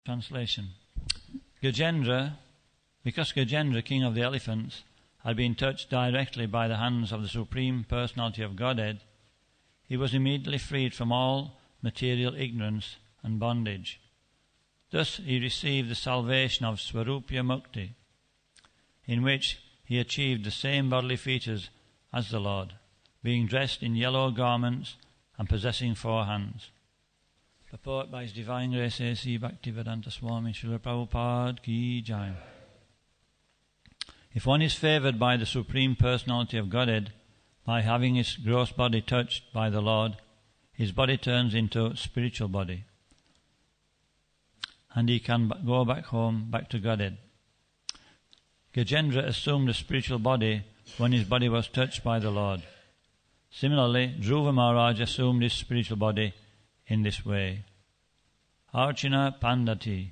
Translation. Gajendra, because Gajendra, king of the elephants, had been touched directly by the hands of the Supreme Personality of Godhead, he was immediately freed from all material ignorance and bondage. Thus he received the salvation of Swarupya Mukti, in which he achieved the same bodily features as the Lord, being dressed in yellow garments and possessing 4 hands. Purport by His Divine Grace A.C. Bhaktivedanta Swami Srila Prabhupada Ki Jai. If one is favoured by the Supreme Personality of Godhead by having his gross body touched by the Lord, his body turns into spiritual body, and he can go back home, back to Godhead. Gajendra assumed a spiritual body when his body was touched by the Lord. Similarly, Dhruva Maharaj assumed his spiritual body in this way. Archana Pandati.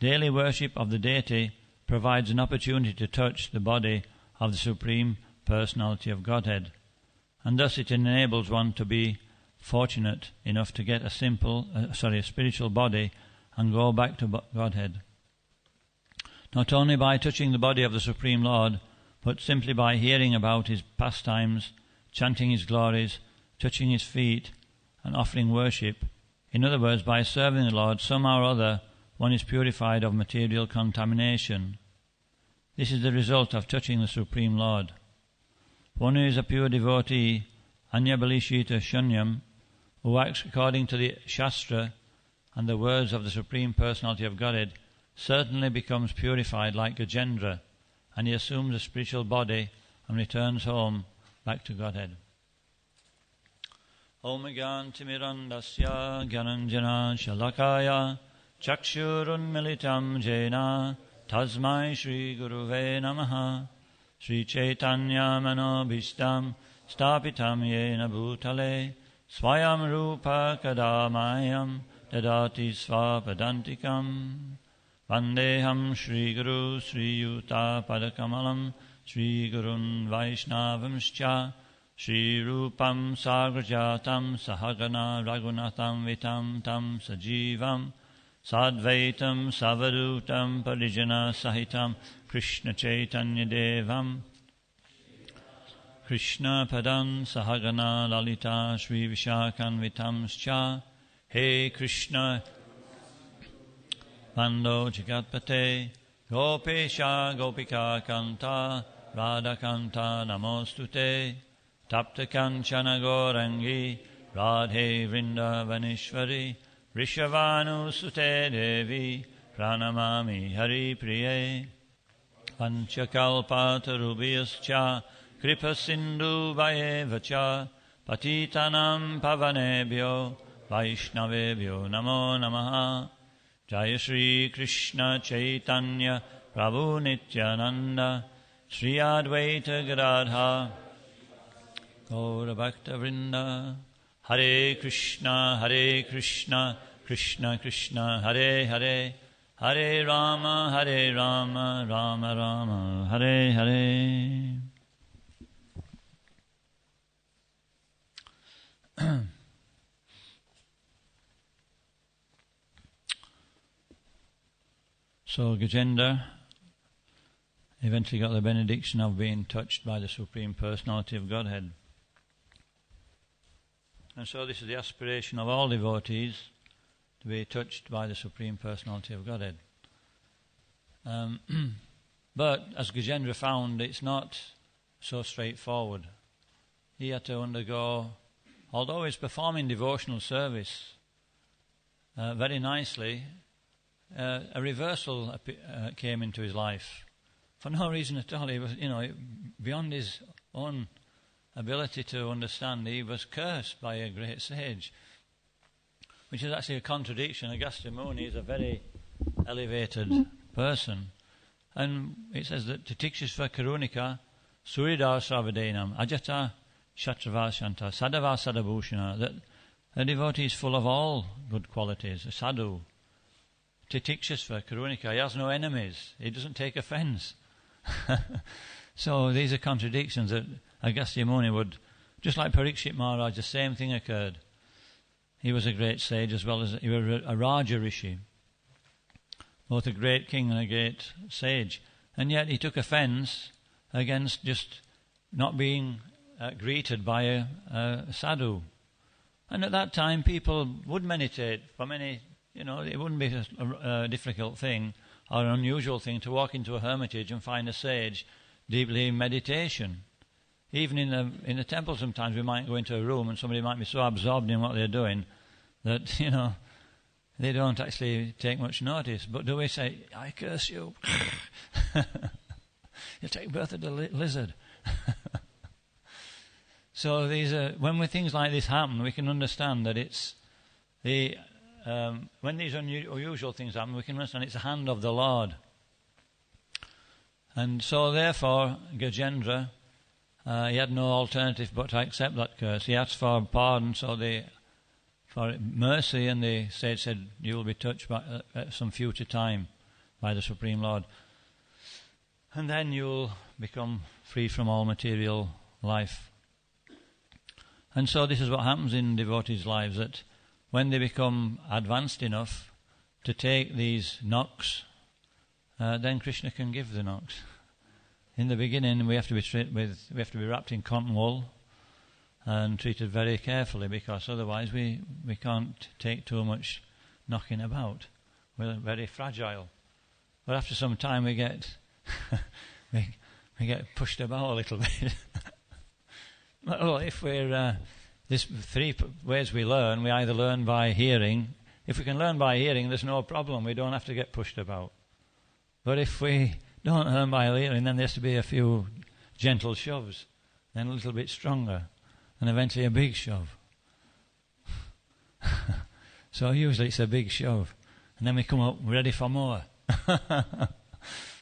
Daily worship of the deity provides an opportunity to touch the body of the Supreme Personality of Godhead, and thus it enables one to be fortunate enough to get a spiritual body and go back to Godhead. Not only by touching the body of the Supreme Lord, but simply by hearing about His pastimes, chanting His glories, touching His feet, and offering worship. In other words, by serving the Lord, somehow or other, one is purified of material contamination. This is the result of touching the Supreme Lord. One who is a pure devotee, Anyabalishita Shunyam, who acts according to the Shastra and the words of the Supreme Personality of Godhead, certainly becomes purified like Gajendra, and he assumes a spiritual body and returns home back to Godhead. Om Gyantimirandasya Gyananjana Shalakaya Chakshurun Militam Jena Tasmai Shri Guruve Namaha Shri Chaitanya Manobhishtam Stapitam Yena Bhutale Swayam Rupa Kadamayam Dadati Svapadantikam Vandeham Shri Guru Sri Yuta Padakamalam Shri Gurun Vaishnavamscha Shri Rupam Sagrajatam Sahagana Raghunatham Vitam Tam Sajivam Sadvaitam Savadutam Parijana Sahitam Krishna Chaitanya Devam Krishna Padan Sahagana Lalita Shri Vishakan Vitamscha He Krishna Mando Jagatpate Gopesha Gopika Kanta Radha Kanta Namostute Tapta Kanchana Gorangi Radhe Vrindavanishvari Rishavanu Sute Devi Pranamami Hari Priye Panchakalpa Tarubhyascha Kripa Sindhu Vayevacha Patitanam Pavanebhyo Vaishnavebhyo Namo Namaha Jaya Shri Krishna Chaitanya Prabhu Nityananda Shri Advaita Gadadha Gaura Bhakta Vrinda Hare Krishna Krishna Krishna Hare Hare Hare Rama Rama Rama Hare Hare. So Gajendra eventually got the benediction of being touched by the Supreme Personality of Godhead. And so this is the aspiration of all devotees, to be touched by the Supreme Personality of Godhead. But as Gajendra found, it's not so straightforward. He had to undergo, although he's performing devotional service very nicely, a reversal came into his life for no reason at all. He was, beyond his own ability to understand. He was cursed by a great sage, which is actually a contradiction. Agastya Muni is a very elevated person, and it says that Titikshasva Karunika Suridar Savadenam Ajata Shatravashanta Sadava Sadabhushana, that a devotee is full of all good qualities, a sadhu. Titikshasva Karunika, he has no enemies, he doesn't take offence. So these are contradictions that Agastya Muni would, just like Parikshit Maharaj, the same thing occurred. He was a great sage as well as he was a Raja Rishi. both a great king and a great sage. And yet he took offence against just not being greeted by a sadhu. And at that time, people would meditate for many, it wouldn't be a difficult thing or an unusual thing to walk into a hermitage and find a sage deeply in meditation. Even in the temple sometimes we might go into a room and somebody might be so absorbed in what they're doing that, they don't actually take much notice. But do we say, I curse you? You take birth of the lizard. So when things like this happen, we can understand that it's when these unusual things happen, we can understand it's the hand of the Lord. And so therefore, Gajendra, he had no alternative but to accept that curse. He asked for pardon, for mercy, and the sage said, you will be touched at some future time by the Supreme Lord. And then you will become free from all material life. And so this is what happens in devotees' lives, that when they become advanced enough to take these knocks, then Krishna can give the knocks. In the beginning, we have to be wrapped in cotton wool and treated very carefully, because otherwise we can't take too much knocking about. We're very fragile. But after some time, we get we get pushed about a little bit. Well, if we're there's three ways we learn. We either learn by hearing. If we can learn by hearing, there's no problem. We don't have to get pushed about. But if we don't learn by hearing, then there has to be a few gentle shoves, then a little bit stronger, and eventually a big shove. So usually it's a big shove, and then we come up ready for more.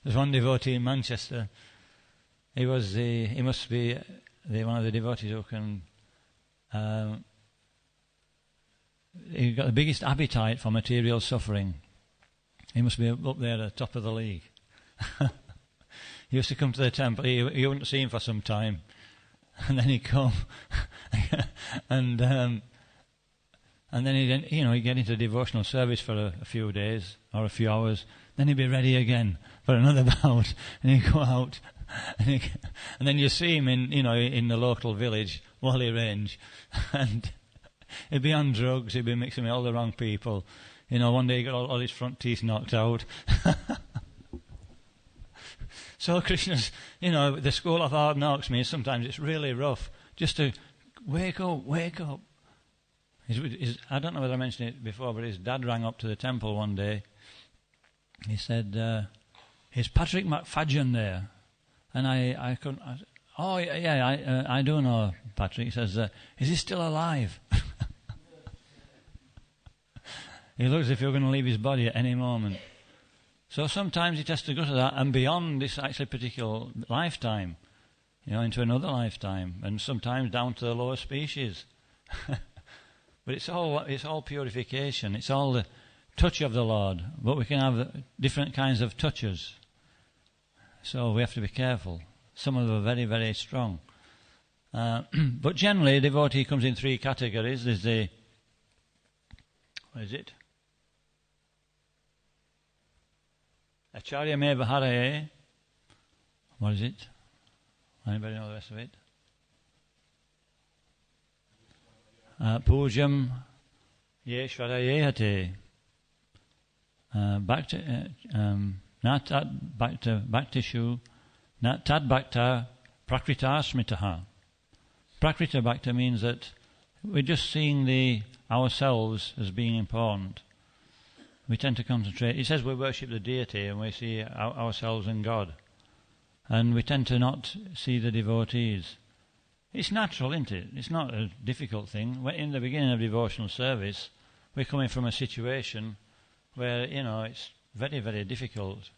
There's one devotee in Manchester. He must be one of the devotees who can. He got the biggest appetite for material suffering. He must be up there at the top of the league. He used to come to the temple. You wouldn't see him for some time, and then he'd come, and then he'd get into devotional service for a few days or a few hours. Then he'd be ready again for another bout, and he'd go out, and then you see him in the local village, Wally Range, and he'd be on drugs. He'd be mixing with all the wrong people. One day he got all his front teeth knocked out. So Krishna's, the school of hard knocks means sometimes it's really rough. Just to wake up. I don't know whether I mentioned it before, but his dad rang up to the temple one day. He said, is Patrick McFadgen there? And I couldn't. I do know Patrick. He says, is he still alive? He looks as if you're going to leave his body at any moment. So sometimes it has to go to that and beyond this actually particular lifetime, into another lifetime, and sometimes down to the lower species. But it's all purification. It's all the touch of the Lord. But we can have different kinds of touches. So we have to be careful. Some of them are very, very strong. But generally, a devotee comes in three categories. There's what is it? Acharya me vaharaye. What is it? Anybody know the rest of it? Pujam yeshvarayehate. Bhaktishu tad bhakta prakrita smitaha. Prakrita bhakta means that we're just seeing ourselves as being important. We tend to concentrate. It says we worship the deity and we see ourselves and God. And we tend to not see the devotees. It's natural, isn't it? It's not a difficult thing. In the beginning of devotional service, we're coming from a situation where, it's very, very difficult.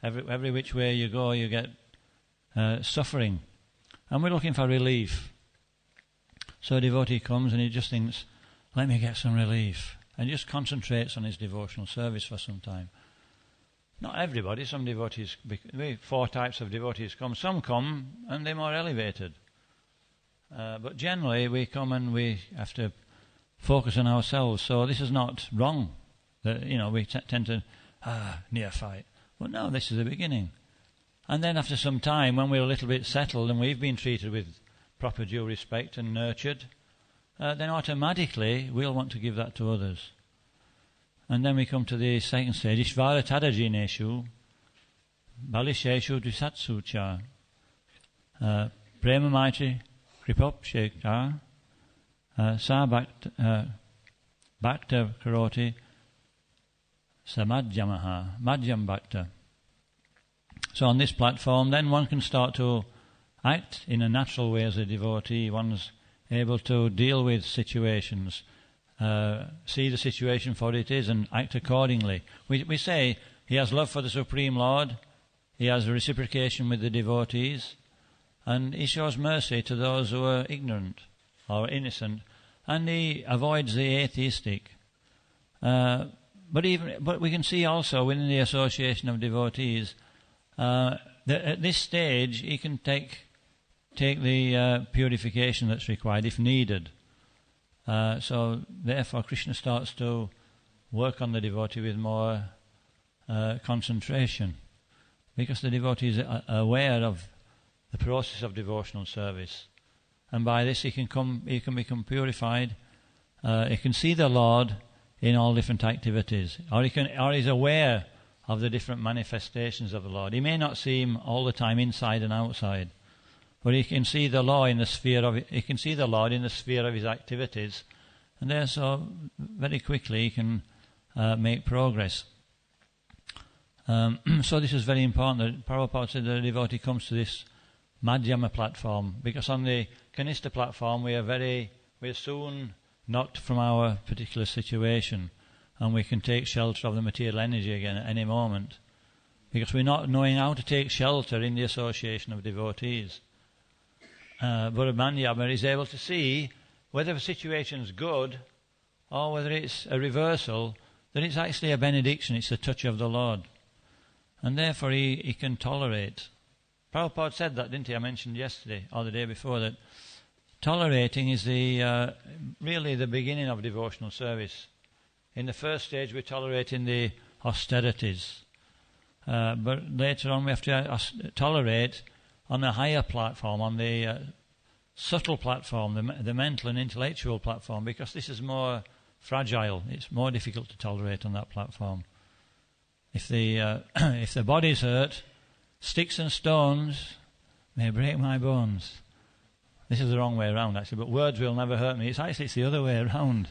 Every which way you go, you get suffering. And we're looking for relief. So a devotee comes and he just thinks, let me get some relief. And just concentrates on his devotional service for some time. Not everybody. Some devotees, 4 types of devotees come. Some come and they're more elevated. But generally we come and we have to focus on ourselves. So this is not wrong. We tend to neophyte. But no, this is the beginning. And then after some time, when we're a little bit settled and we've been treated with proper due respect and nurtured, then automatically we'll want to give that to others. And then we come to the second stage, Ishvara Tadajineshu, Balisheshu Dvisatsucha, Prema Maitri Kripopshekta, Sa Bhakta Karoti, Samadhyamaha, Madhyam Bhakta. So on this platform, then one can start to act in a natural way as a devotee. One's able to deal with situations, see the situation for what it is and act accordingly. We say he has love for the Supreme Lord, he has reciprocation with the devotees, and he shows mercy to those who are ignorant or innocent, and he avoids the atheistic. But we can see also within the association of devotees that at this stage he can take the purification that's required if needed. So therefore Krishna starts to work on the devotee with more concentration, because the devotee is aware of the process of devotional service, and by this he can become purified. He can see the Lord in all different activities, or he's aware of the different manifestations of the Lord. He may not see him all the time inside and outside, but he can see the Lord in the sphere of his activities, and therefore very quickly he can make progress. So this is very important. Prabhupada said that the devotee comes to this Madhyama platform, because on the Kanistha platform we're soon knocked from our particular situation, and we can take shelter of the material energy again at any moment, because we're not knowing how to take shelter in the association of devotees. But a Madhyama is able to see whether a situation's good or whether it's a reversal, that it's actually a benediction, it's the touch of the Lord. And therefore he can tolerate. Prabhupada said that, didn't he? I mentioned yesterday or the day before that tolerating is really the beginning of devotional service. In the first stage we're tolerating the austerities, but later on we have to tolerate on a higher platform, on the subtle platform, the mental and intellectual platform, because this is more fragile. It's more difficult to tolerate on that platform. If the body's hurt, sticks and stones may break my bones. This is the wrong way around, actually, but words will never hurt me. It's the other way around.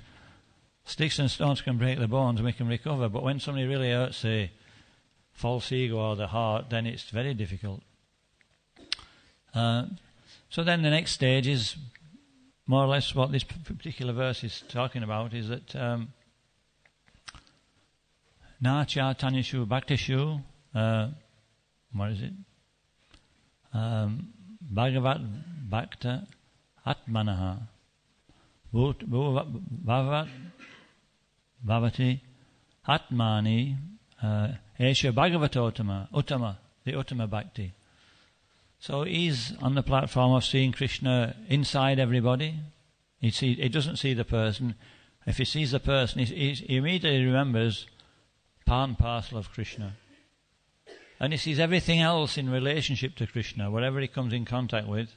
Sticks and stones can break the bones and we can recover, but when somebody really hurts the false ego or the heart, then it's very difficult. So then the next stage is more or less what this particular verse is talking about, is that Na cha tanishu bhaktishu, what is it? Bhagavat bhakta atmanaha bhavat bhavati atmani esha bhagavatotama uttama, the uttama bhakti. So he's on the platform of seeing Krishna inside everybody. He doesn't see the person. If he sees the person, he immediately remembers part and parcel of Krishna. And he sees everything else in relationship to Krishna, whatever he comes in contact with.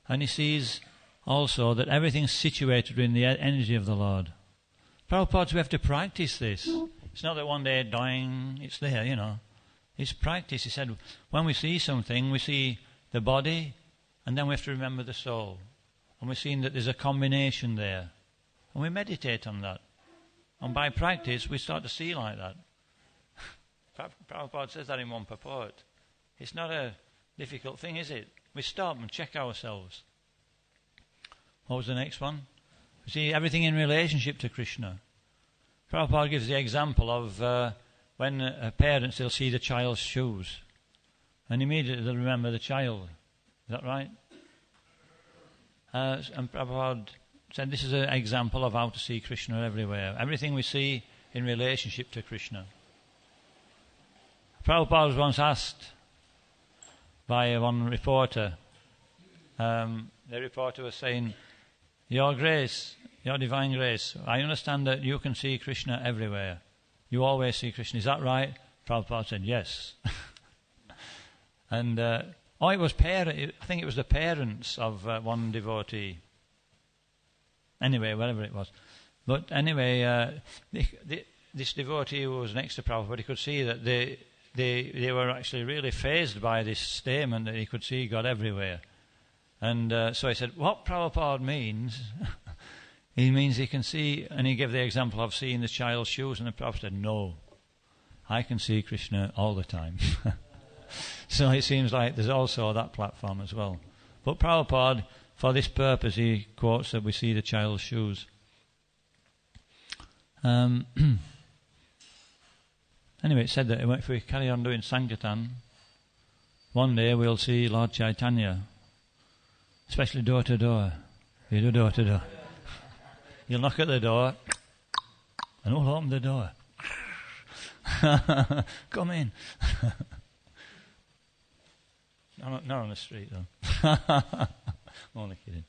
And he sees also that everything's situated in the energy of the Lord. Prabhupada, we have to practice this. It's not that one day, dying, it's there, It's practice. He said, when we see something, we see the body, and then we have to remember the soul. And we're seeing that there's a combination there. And we meditate on that. And by practice, we start to see like that. Prabhupada says that in one purport. It's not a difficult thing, is it? We stop and check ourselves. What was the next one? We see everything in relationship to Krishna. Prabhupada gives the example of when parents, they'll see the child's shoes, and immediately they'll remember the child. Is that right? And Prabhupada said this is an example of how to see Krishna everywhere. Everything we see in relationship to Krishna. Prabhupada was once asked by one reporter, the reporter was saying, Your Grace, Your Divine Grace, I understand that you can see Krishna everywhere. you always see Krishna. Is that right? Prabhupada said, yes. And, it was I think it was the parents of one devotee. Anyway, whatever it was. But anyway, this devotee who was next to Prabhupada, he could see that they were actually really fazed by this statement that he could see God everywhere. And so he said, what Prabhupada means, he means he can see, and he gave the example of seeing the child's shoes, and the Prabhupada said, no, I can see Krishna all the time. So it seems like there's also that platform as well. But Prabhupada, for this purpose, he quotes that we see the child's shoes. Anyway, it said that if we carry on doing Sankirtan, one day we'll see Lord Chaitanya, especially door to door. You do door to door. You'll knock at the door, and who'll open the door? Come in. Not on the street, though. Only kidding.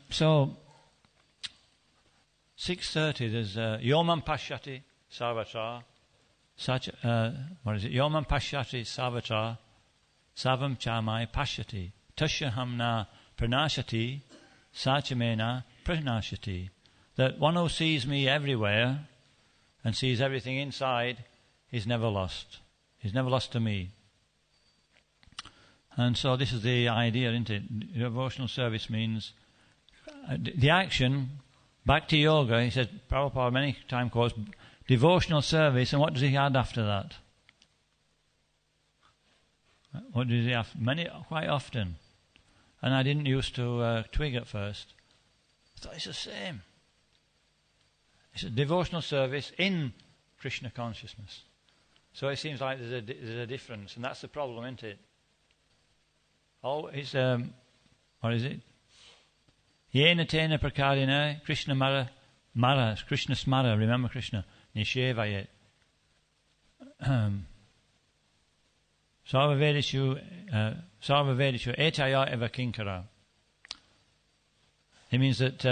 So, 6:30, there's Yomam Pashyati Sarvatra. What is it? Yomam Pashyati Sarvatra Savam Chamai Pashyati Tasyahamna Pranashati Sachamena Pranashati. That one who sees me everywhere and sees everything inside is never lost. He's never lost to me. And so this is the idea, isn't it? Devotional service means the action. Back to yoga, he said, Prabhupada many times quotes devotional service, and what does he add after that? What does he have? Quite often. And I didn't used to twig at first. I thought it's the same. It's a devotional service in Krishna consciousness. So it seems like there's a difference, and that's the problem, isn't it? It's what is it? Yena tena prakadina Krishna Mara Krishna Smara, remember Krishna, Nishevayet. Sarva Vedishu Etaya Eva Kinkara. It means that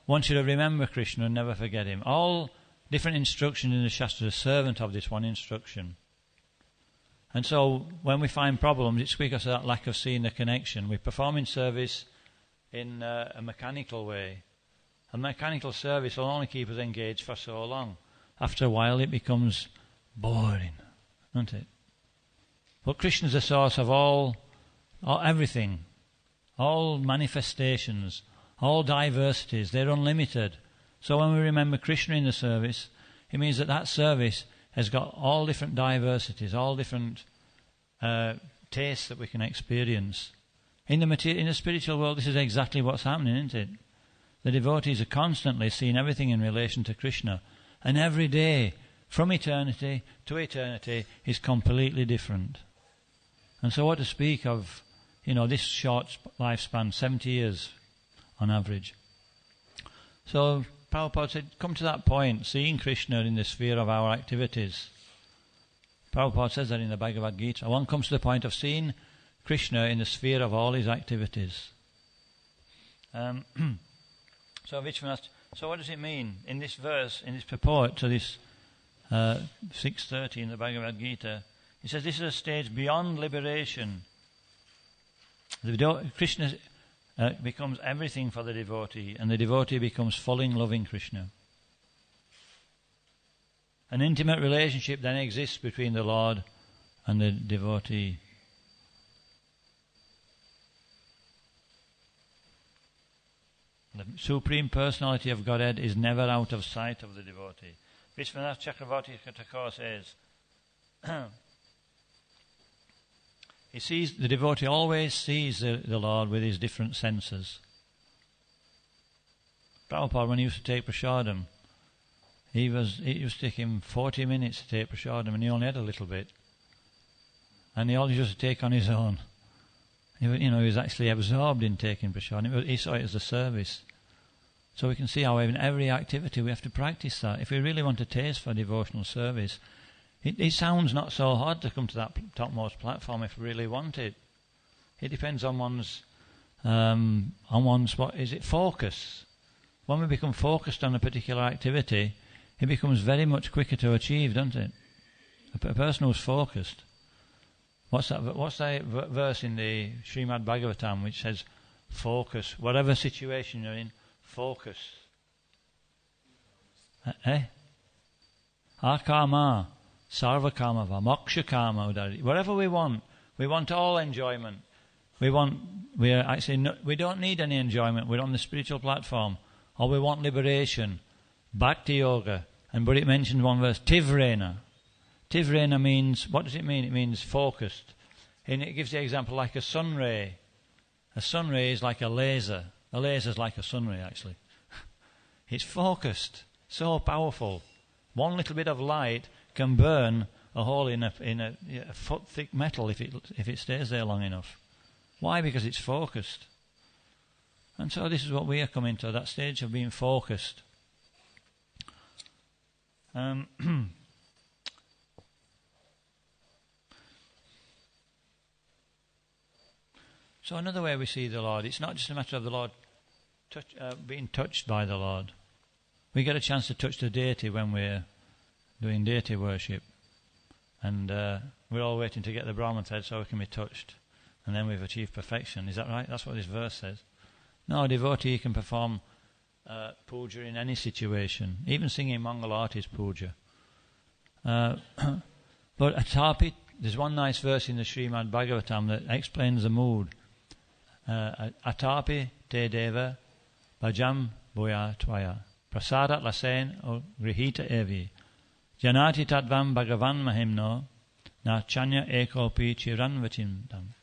one should remember Krishna and never forget him. All different instructions in the Shastra are servant of this one instruction. And so when we find problems, it's because of that lack of seeing the connection. We perform in service in a mechanical way. A mechanical service will only keep us engaged for so long. After a while it becomes boring, doesn't it? But Krishna is the source of all everything, all manifestations, all diversities. They're unlimited. So when we remember Krishna in the service, it means that service has got all different diversities, all different tastes that we can experience. In the spiritual world, this is exactly what's happening, isn't it? The devotees are constantly seeing everything in relation to Krishna. And every day, from eternity to eternity, is completely different. And so what to speak of, this short lifespan, 70 years on average. So Prabhupada said, come to that point, seeing Krishna in the sphere of our activities. Prabhupada says that in the Bhagavad Gita. One comes to the point of seeing Krishna in the sphere of all his activities. So what does it mean in this verse, in this purport to this 6:30 in the Bhagavad Gita? He says this is a stage beyond liberation. Krishna becomes everything for the devotee, and the devotee becomes full in loving Krishna. An intimate relationship then exists between the Lord and the devotee. The Supreme Personality of Godhead is never out of sight of the devotee. Vishwanath Chakravarti Thakur says, the devotee always sees the Lord with his different senses. Prabhupada, when he used to take prasadam, it used to take him 40 minutes to take prasadam, and he only had a little bit. And he always used to take on his own. He was actually absorbed in taking prasadam. He saw it as a service. So we can see how in every activity we have to practice that. If we really want a taste for devotional service, it sounds not so hard to come to that topmost platform if we really want it. It depends on one's focus. when we become focused on a particular activity, it becomes very much quicker to achieve, doesn't it? A person who's focused. What's that verse in the Srimad Bhagavatam which says, focus, whatever situation you're in, focus. Akama, sarva kamava, moksha kama udari. Whatever we want all enjoyment. We don't need any enjoyment. We're on the spiritual platform. Or we want liberation, bhakti yoga. But it mentions one verse, tivrena. Tivrena means, what does it mean? It means focused. And it gives the example like a sun ray. A sun ray is like a laser. A laser is like a sun ray, actually. It's focused, so powerful. One little bit of light can burn a hole in a foot thick metal if it stays there long enough. Why? Because it's focused. And so this is what we are coming to, that stage of being focused. So another way we see the Lord, it's not just a matter of the Lord being touched by the Lord. We get a chance to touch the deity when we're doing deity worship. And we're all waiting to get the Brahman's head so we can be touched. And then we've achieved perfection. Is that right? That's what this verse says. No, a devotee can perform puja in any situation. Even singing Mangalarti is puja. But Atapi, there's one nice verse in the Srimad Bhagavatam that explains the mood. Atapi te deva bhajam boya tvaya prasadat lasen o grihita evi janati tadvam bhagavan mahimno na chanya ekopi chiranvatimdam.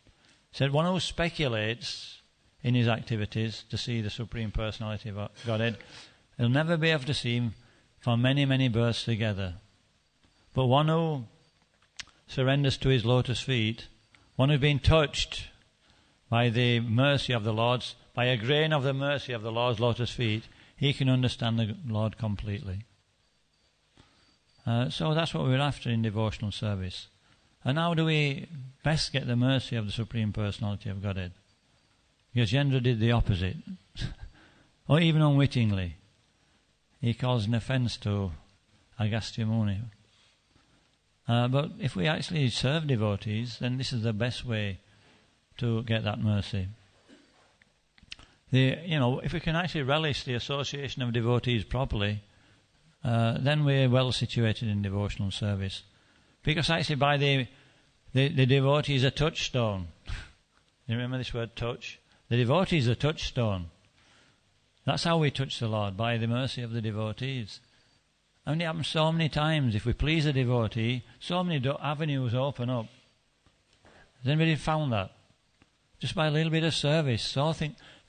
Said one who speculates in his activities to see the Supreme Personality of Godhead, he'll never be able to see him for many, many births together. But one who surrenders to his lotus feet, one who's been touched by the mercy of the Lord's, by a grain of the mercy of the Lord's lotus feet, he can understand the Lord completely. So that's what we're after in devotional service. And how do we best get the mercy of the Supreme Personality of Godhead? Because Yendra did the opposite. Or even unwittingly. He caused an offence to Agastya Muni. But if we actually serve devotees, then this is the best way to get that mercy. If we can actually relish the association of devotees properly, then we're well situated in devotional service. Because actually by the devotee is a touchstone. You remember this word touch? The devotee is a touchstone. That's how we touch the Lord, by the mercy of the devotees. And it happens so many times. If we please a devotee, so many avenues open up. Has anybody found that? Just by a little bit of service, so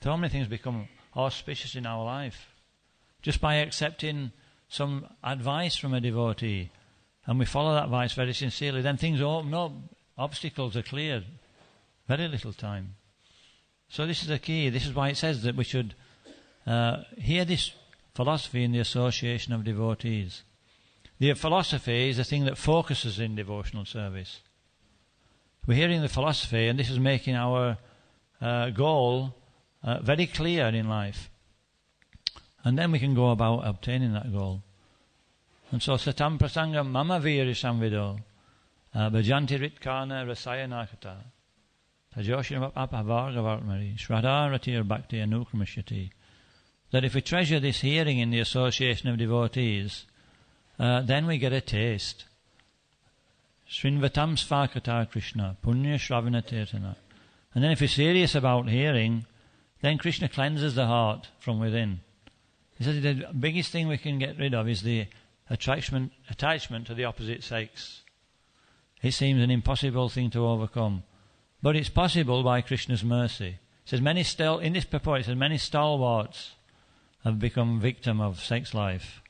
many things become auspicious in our life. Just by accepting some advice from a devotee, and we follow that advice very sincerely, then things open up, obstacles are cleared. Very little time. So this is the key. This is why it says that we should hear this philosophy in the association of devotees. The philosophy is the thing that focuses in devotional service. We're hearing the philosophy, and this is making our goal very clear in life. And then we can go about obtaining that goal. And so, satam prasangam mama viri samvido bhajanti ritkana rasayanakata tajoshinam apavargavarmari shraddha ratir bhakti anukramashyati. That if we treasure this hearing in the association of devotees, then we get a taste. Srinvatam svakata Krishna punya shravana tirtana. And then if we're serious about hearing, then Krishna cleanses the heart from within. He says the biggest thing we can get rid of is the attachment to the opposite sex. It seems an impossible thing to overcome. But it's possible by Krishna's mercy. It says in this purport, it says many stalwarts have become victim of sex life.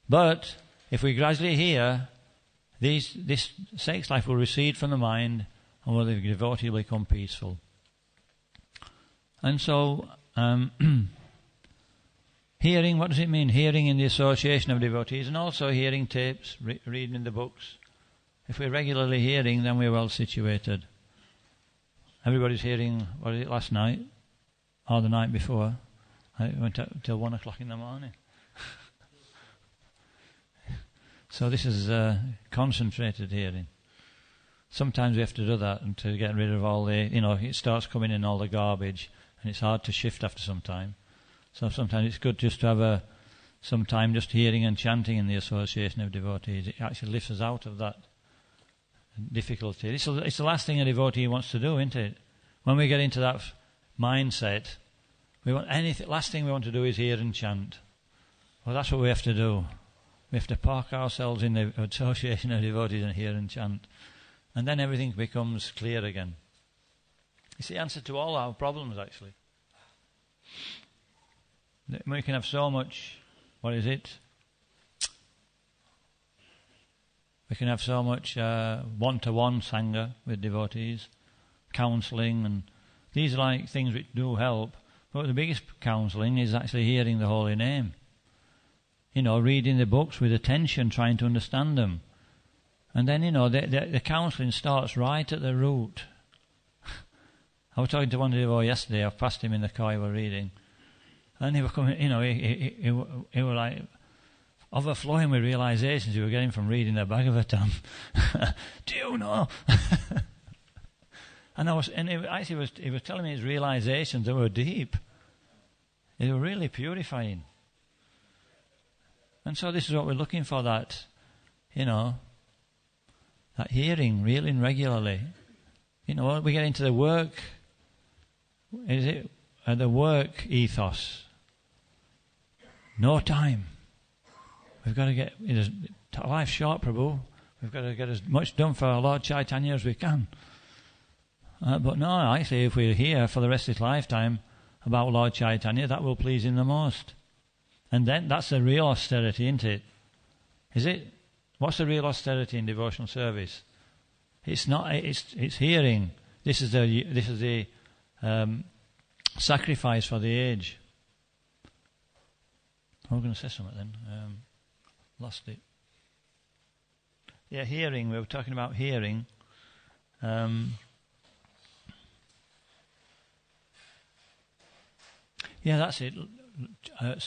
But if we gradually hear, this sex life will recede from the mind, and the devotee will become peaceful. And so, hearing, what does it mean? Hearing in the association of devotees, and also hearing tapes, reading the books. If we're regularly hearing, then we're well situated. Everybody's hearing, last night? Or the night before? I went up till 1 o'clock in the morning. So this is concentrated hearing. Sometimes we have to do that and to get rid of all the, it starts coming in all the garbage, and it's hard to shift after some time. So sometimes it's good just to have some time just hearing and chanting in the association of devotees. It actually lifts us out of that difficulty. It's the last thing a devotee wants to do, isn't it? When we get into that mindset, last thing we want to do is hear and chant. Well, that's what we have to do. We have to park ourselves in the association of devotees and hear and chant. And then everything becomes clear again. It's the answer to all our problems, actually. We can have so much, we can have so much one-to-one sangha with devotees, counselling, and these are like things which do help. But the biggest counselling is actually hearing the holy name. Reading the books with attention, trying to understand them. And then, the counselling starts right at the root. I was talking to one devotee yesterday. I passed him in the car, we were reading. And he was coming, he was like overflowing with realizations he was getting from reading the Bhagavatam. Do you know? He was telling me his realizations, they were deep. They were really purifying. And so this is what we're looking for, that hearing, reeling regularly. We get into the work, the work ethos. No time. We've got to get, life's short, Prabhu. We've got to get as much done for our Lord Chaitanya as we can. But no, actually, if we're here for the rest of his lifetime about Lord Chaitanya, that will please him the most. And then that's the real austerity, isn't it? Is it? What's the real austerity in devotional service? It's not. It's hearing. This is the sacrifice for the age. I was going to say something then. Lost it. Yeah, hearing. We were talking about hearing. Yeah, that's it.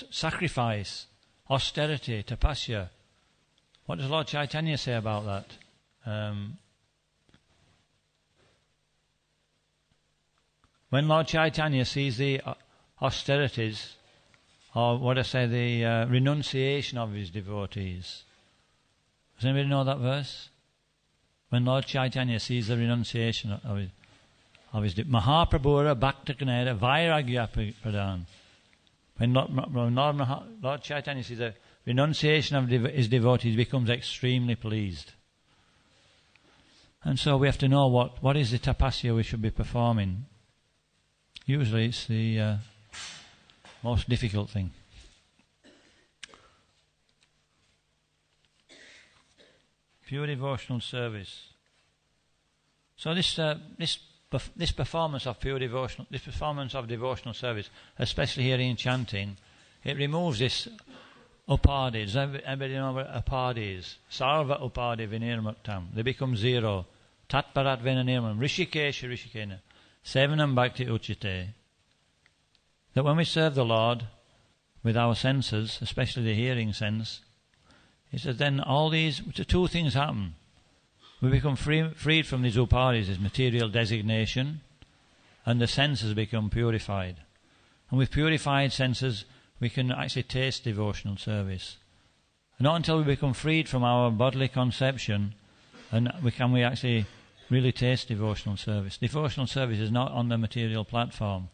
Sacrifice, austerity, tapasya. What does Lord Chaitanya say about that? When Lord Chaitanya sees the austerities, or the renunciation of his devotees. Does anybody know that verse? When Lord Chaitanya sees the renunciation of his Mahaprabhura Bhakta Kanera Vairagya Pradhan. When Lord Chaitanya sees the renunciation of his devotees, he becomes extremely pleased. And so we have to know what is the tapasya we should be performing. Usually it's the most difficult thing. Pure devotional service. So this performance of devotional service, especially hearing and chanting, it removes this upadi. Does everybody know what upadi is? Sarva upadi vinirmuktam. They become zero. Tatparat vinanirmam. Rishikesha rishikena. Sevanam bhakti uchite. That when we serve the Lord with our senses, especially the hearing sense, he says then all these two things happen. We become freed from these upadis, this material designation, and the senses become purified. And with purified senses, we can actually taste devotional service. And not until we become freed from our bodily conception, and we actually really taste devotional service. Devotional service is not on the material platform.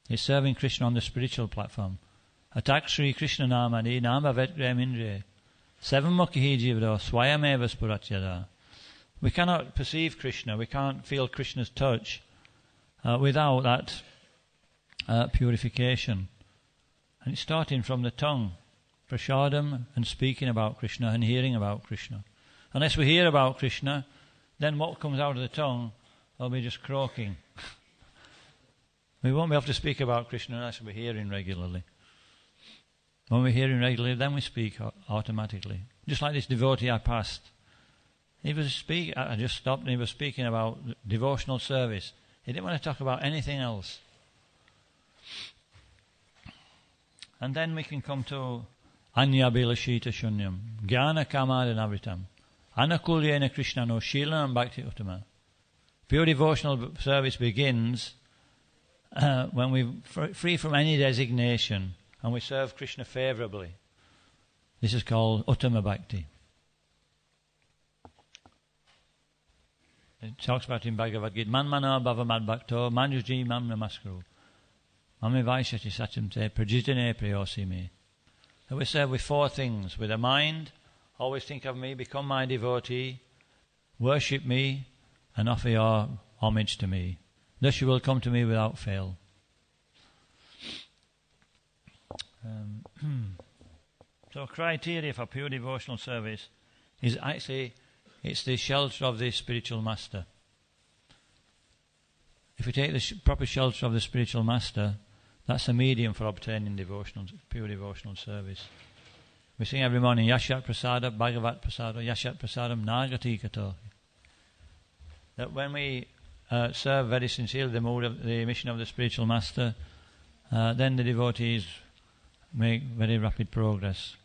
It's serving Krishna on the spiritual platform. Atak Sri Krishna Namani Nama Vetgrem Indriya. Seven Mukhi Jivdo Swayameva Spuratyada. We cannot perceive Krishna, we can't feel Krishna's touch without that purification. And it's starting from the tongue, prasadam, and speaking about Krishna and hearing about Krishna. Unless we hear about Krishna, then what comes out of the tongue will be just croaking. We won't be able to speak about Krishna unless we're hearing regularly. When we're hearing regularly, then we speak automatically. Just like this devotee I passed. I just stopped and he was speaking about devotional service. He didn't want to talk about anything else. And then we can come to Anya Bilashita Shunyam, Jnana Kamadanavitam, Anakulyena Krishna no Shilanam Bhakti Uttama. Pure devotional service begins when we're free from any designation and we serve Krishna favourably. This is called Uttama Bhakti. It talks about in Bhagavad Gita, Man Mano Bhava Mad Bhakto, Manjuji Mam Namaskru, Mami Vaishati Satyamte, Prajitane Prayosime. That we serve with four things: with a mind, always think of me, become my devotee, worship me, and offer your homage to me. Thus you will come to me without fail. So criteria for pure devotional service is actually, it's the shelter of the spiritual master. If we take the proper shelter of the spiritual master, that's a medium for obtaining pure devotional service. We sing every morning, Yashat Prasada, Bhagavat Prasada, Yashat Prasadam, Nagati Kato. That when we serve very sincerely the mission of the spiritual master, then the devotees make very rapid progress.